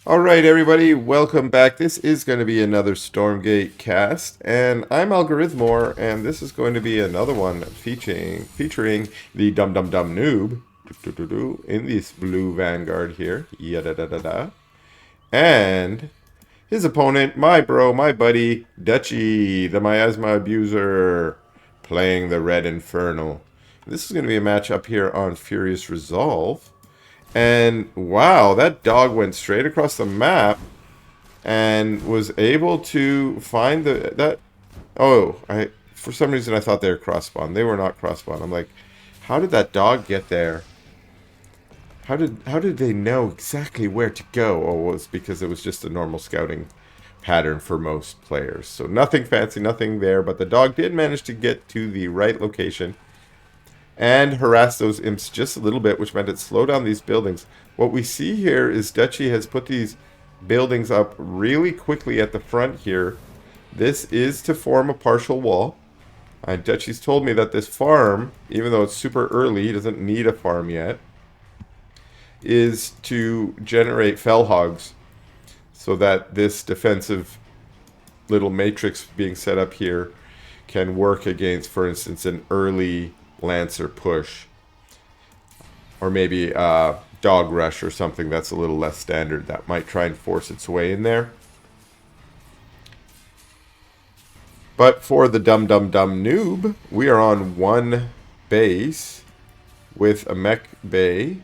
Alright everybody, welcome back. This is going to be another Stormgate cast, and I'm Algorithmore, and this is going to be another one featuring the dumdumDumbNoob in this blue vanguard here. Yada da da da. And his opponent, my bro, my buddy, Dutchy, the miasma abuser, playing the red infernal. This is going to be a match up here on Furious Resolve. And wow, that dog went straight across the map and was able to find that. Oh, I for some reason I thought they were cross spawn. They were not cross spawn. I'm like, how did that dog get there? How did they know exactly where to go? Oh, well, it's because it was just a normal scouting pattern for most players. So nothing fancy, nothing there. But the dog did manage to get to the right location and harass those imps just a little bit, which meant it slowed down these buildings. What we see here is Dutchy has put these buildings up really quickly at the front here. This is to form a partial wall. Dutchy's told me that this farm, even though it's super early, he doesn't need a farm yet, is to generate fell hogs so that this defensive little matrix being set up here can work against, for instance, an early Lancer push, or maybe dog rush or something that's a little less standard that might try and force its way in there. But for the dumdumDumbNoob, we are on one base with a mech bay,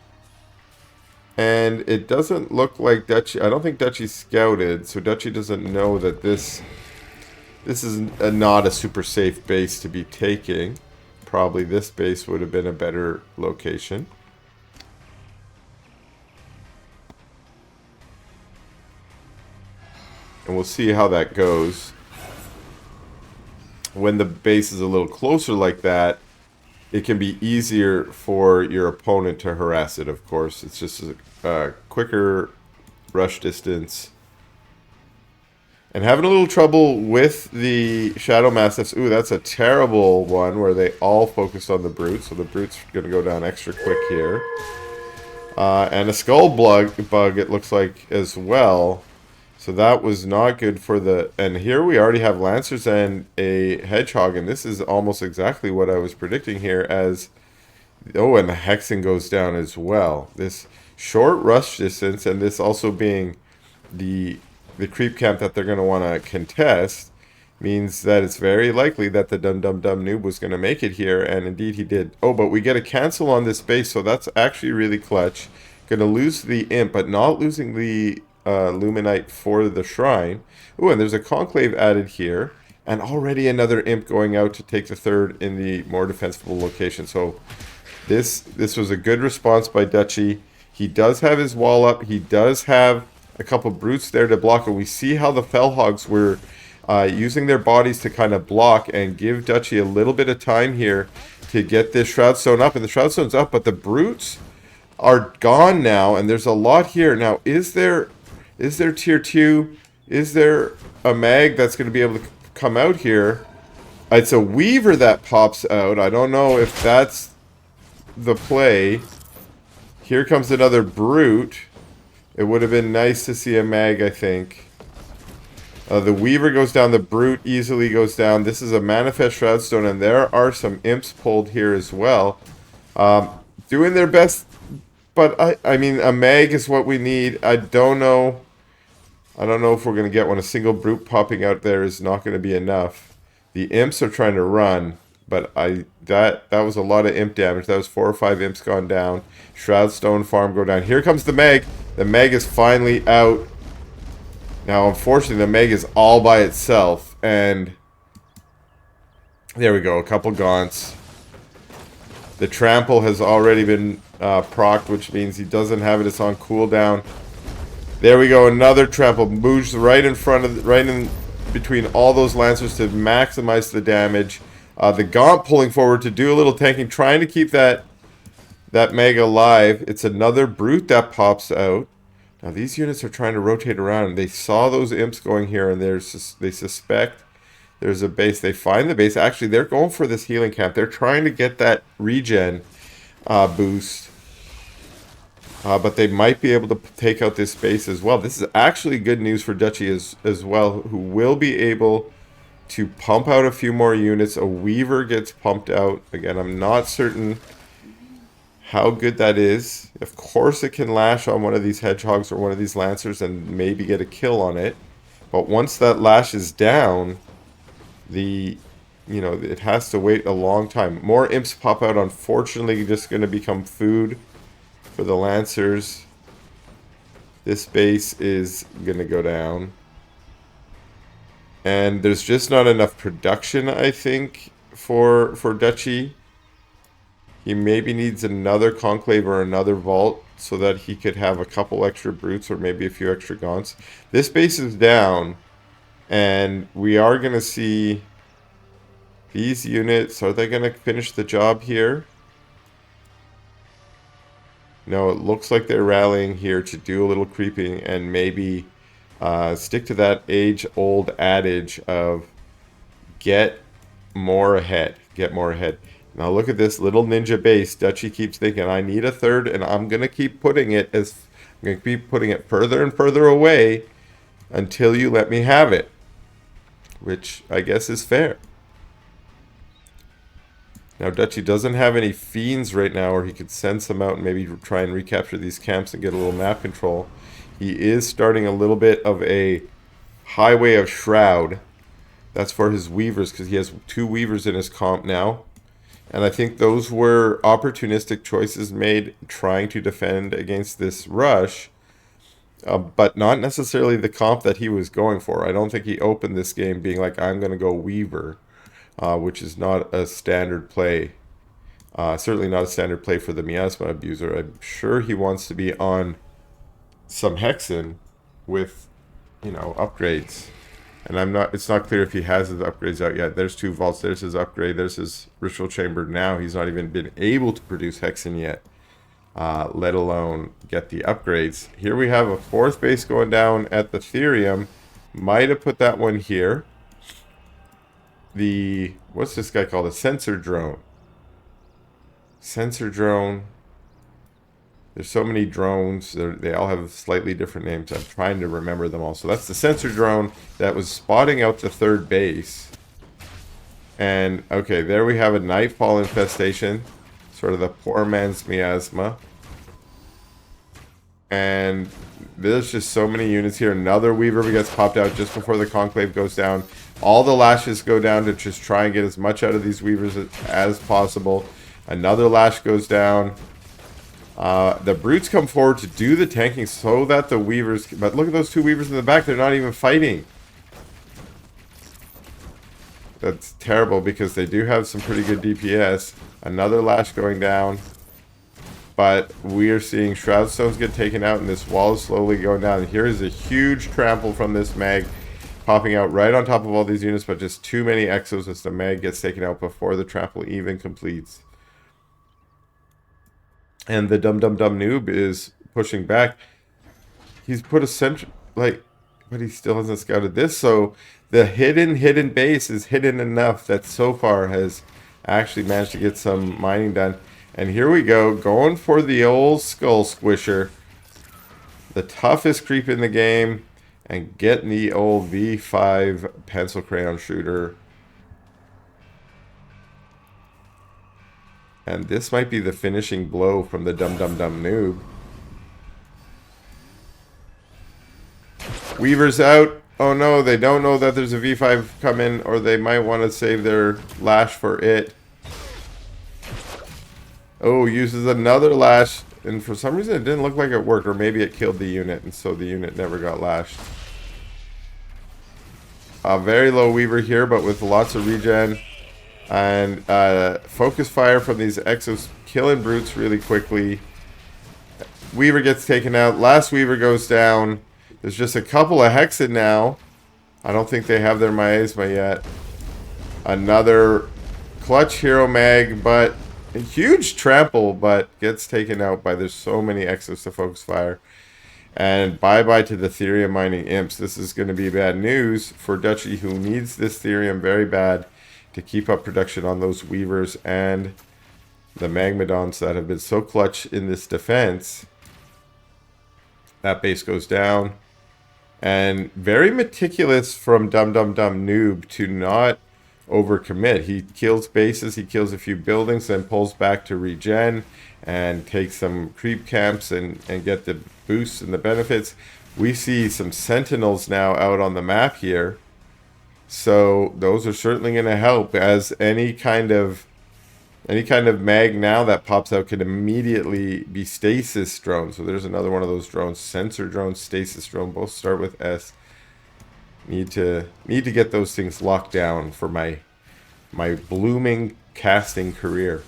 and it doesn't look like Dutchy. I don't think Dutchy scouted, so Dutchy doesn't know that this is not a super safe base to be taking. Probably this base would have been a better location. And we'll see how that goes. When the base is a little closer like that, it can be easier for your opponent to harass it, of course. It's just a quicker rush distance. And having a little trouble with the Shadow Mastiffs. Ooh, that's a terrible one where they all focused on the Brute. So the Brute's going to go down extra quick here. And a Skull bug, it looks like, as well. So that was not good for the... And here we already have Lancers and a Hedgehog. And this is almost exactly what I was predicting here as... Oh, and the Hexen goes down as well. This short rush distance, and this also being the creep camp that they're going to want to contest, means that it's very likely that the dumdumDumbNoob was going to make it here, and indeed he did. Oh, but we get a cancel on this base, so that's actually really clutch. Going to lose the imp, but not losing the Luminite for the shrine. Oh, and there's a conclave added here, and already another imp going out to take the third in the more defensible location. So this was a good response by Dutchy. He does have his wall up. He does have a couple brutes there to block, and we see how the fell hogs were using their bodies to kind of block and give Dutchy a little bit of time here to get this Shroud Stone up. And the Shroud Stone's up, but the brutes are gone now, and there's a lot here. Now, is there tier 2? Is there a mag that's going to be able to come out here? It's a Weaver that pops out. I don't know if that's the play. Here comes another brute. It would have been nice to see a mag, I think. The Weaver goes down. The Brute easily goes down. This is a Manifest Shroudstone, and there are some imps pulled here as well. Doing their best, but I mean, a mag is what we need. I don't know if we're going to get one. A single Brute popping out there is not going to be enough. The imps are trying to run, but that was a lot of imp damage. That was 4 or 5 imps gone down. Shroudstone farm go down. Here comes the Meg. The Meg is finally out. Now, unfortunately, the Meg is all by itself. And there we go. A couple gaunts. The Trample has already been procced, which means he doesn't have it. It's on cooldown. There we go. Another Trample. Moves right in front of, right in between all those Lancers to maximize the damage. The Gaunt pulling forward to do a little tanking, trying to keep that Meg alive. It's another Brute that pops out. Now these units are trying to rotate around. They saw those imps going here, and they suspect there's a base. They find the base. Actually, they're going for this healing camp. They're trying to get that regen boost. But they might be able to take out this base as well. This is actually good news for Dutchy as well, who will be able to pump out a few more units. A Weaver gets pumped out. Again, I'm not certain how good that is. Of course, it can lash on one of these Hedgehogs or one of these Lancers and maybe get a kill on it. But once that lash is down, it has to wait a long time. More imps pop out, unfortunately, just going to become food for the Lancers. This base is going to go down. And there's just not enough production, I think, for Dutchy. He maybe needs another Conclave or another Vault so that he could have a couple extra Brutes or maybe a few extra Gaunts. This base is down, and we are going to see these units. Are they going to finish the job here? No, it looks like they're rallying here to do a little creeping and maybe stick to that age-old adage of get more ahead. Get more ahead. Now look at this little ninja base. Dutchy keeps thinking, I need a third, and I'm going to keep putting it further and further away until you let me have it. Which I guess is fair. Now Dutchy doesn't have any fiends right now, or he could send some out and maybe try and recapture these camps and get a little map control. He is starting a little bit of a highway of Shroud. That's for his Weavers, because he has 2 Weavers in his comp now. And I think those were opportunistic choices made trying to defend against this rush, but not necessarily the comp that he was going for. I don't think he opened this game being like, I'm going to go Weaver, which is not a standard play. Certainly not a standard play for the Miasma Abuser. I'm sure he wants to be on some Hexen with, upgrades. And it's not clear if he has his upgrades out yet. There's 2 vaults, there's his upgrade, there's his ritual chamber now. He's not even been able to produce Hexen yet, let alone get the upgrades. Here we have a 4th base going down at the Therium. Might have put that one here. What's this guy called? A sensor drone. Sensor drone. There's so many drones. They all have slightly different names. I'm trying to remember them all. So that's the sensor drone that was spotting out the 3rd base. And, okay, there we have a Nightfall infestation. Sort of the poor man's miasma. And there's just so many units here. Another Weaver gets popped out just before the Conclave goes down. All the lashes go down to just try and get as much out of these Weavers as possible. Another lash goes down. The Brutes come forward to do the tanking so that the Weavers... But look at those 2 Weavers in the back. They're not even fighting. That's terrible because they do have some pretty good DPS. Another lash going down. But we are seeing Shroud Stones get taken out and this wall is slowly going down. And here is a huge trample from this mag popping out right on top of all these units, but just too many exos as the mag gets taken out before the trample even completes. And the dumdumDumbNoob is pushing back. He's put a sentry, but he still hasn't scouted this. So the hidden base is hidden enough that so far has actually managed to get some mining done. And here we go, going for the old Skull Squisher. The toughest creep in the game. And getting the old V5 pencil crayon shooter. And this might be the finishing blow from the dumdumDumbNoob. Weaver's out. Oh no, they don't know that there's a V5 coming, or they might want to save their lash for it. Oh, uses another lash, and for some reason it didn't look like it worked, or maybe it killed the unit, and so the unit never got lashed. A very low Weaver here, but with lots of regen. And focus fire from these exos killing Brutes really quickly. Weaver gets taken out. Last Weaver goes down. There's just a couple of Hexen now. I don't think they have their miasma yet. Another clutch hero mag, but a huge trample, but gets taken out by there's so many exos to focus fire. And bye-bye to the Therium mining imps. This is going to be bad news for Dutchy, who needs this Therium very bad to keep up production on those Weavers and the Magmadons that have been so clutch in this defense. That base goes down. And very meticulous from dumdumDumbNoob to not overcommit. He kills bases, he kills a few buildings, then pulls back to regen and take some creep camps and get the boosts and the benefits. We see some sentinels now out on the map here. So those are certainly going to help, as any kind of mag now that pops out can immediately be stasis drone. So there's another one of those drones, sensor drone, stasis drone, both start with S. Need to get those things locked down for my blooming casting career.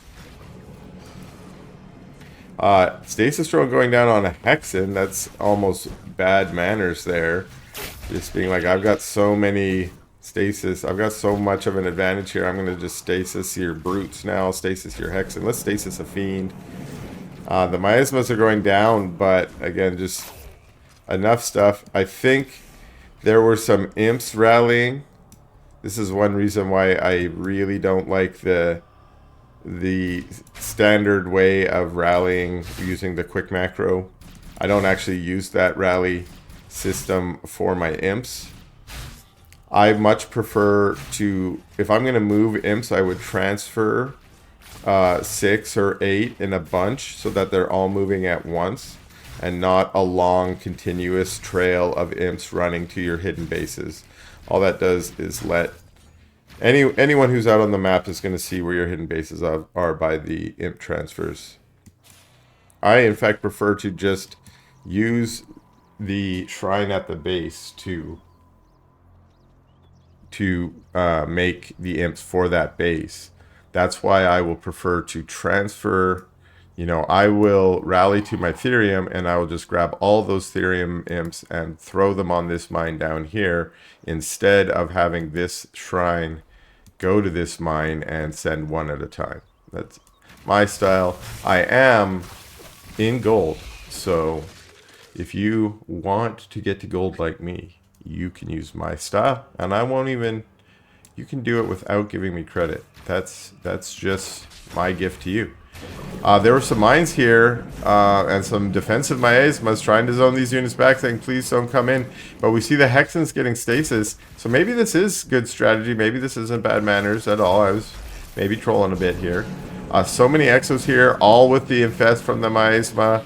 Stasis drone going down on a Hexen, that's almost bad manners there. Just being like, I've got so many stasis, I've got so much of an advantage here, I'm going to just stasis your brutes now, stasis your Hexen. Let's stasis a fiend. The miasmas are going down, but again, just enough stuff. I think there were some imps rallying. This is one reason why I really don't like the standard way of rallying using the quick macro. I don't actually use that rally system for my imps. I much prefer to, if I'm going to move imps, I would transfer 6 or 8 in a bunch so that they're all moving at once and not a long continuous trail of imps running to your hidden bases. All that does is let anyone who's out on the map is going to see where your hidden bases are by the imp transfers. I in fact prefer to just use the shrine at the base to make the imps for that base. That's why I will prefer to transfer, you know, I will rally to my Therium and I will just grab all those Therium imps and throw them on this mine down here instead of having this shrine go to this mine and send one at a time. That's my style. I am in gold, so if you want to get to gold like me, you can use my style, and I won't even, you can do it without giving me credit. That's just my gift to you. There were some mines here and some defensive miasmas trying to zone these units back, saying please don't come in, but we see the Hexens getting stasis, so maybe this is good strategy. Maybe this isn't bad manners at all. I was maybe trolling a bit here. So many exos here, all with the infest from the miasma.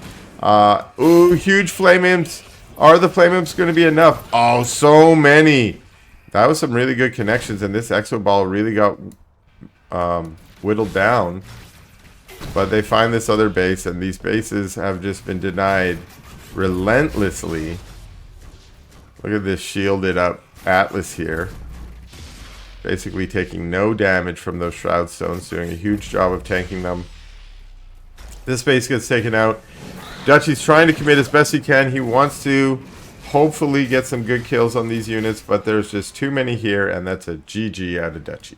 Ooh, huge flame imps. Are the flame imps going to be enough? Oh, so many. That was some really good connections, and this exo ball really got whittled down. But they find this other base, and these bases have just been denied relentlessly. Look at this shielded up Atlas here. Basically taking no damage from those Shroud Stones, doing a huge job of tanking them. This base gets taken out. Dutchy's trying to commit as best he can. He wants to hopefully get some good kills on these units, but there's just too many here, and that's a GG out of Dutchy.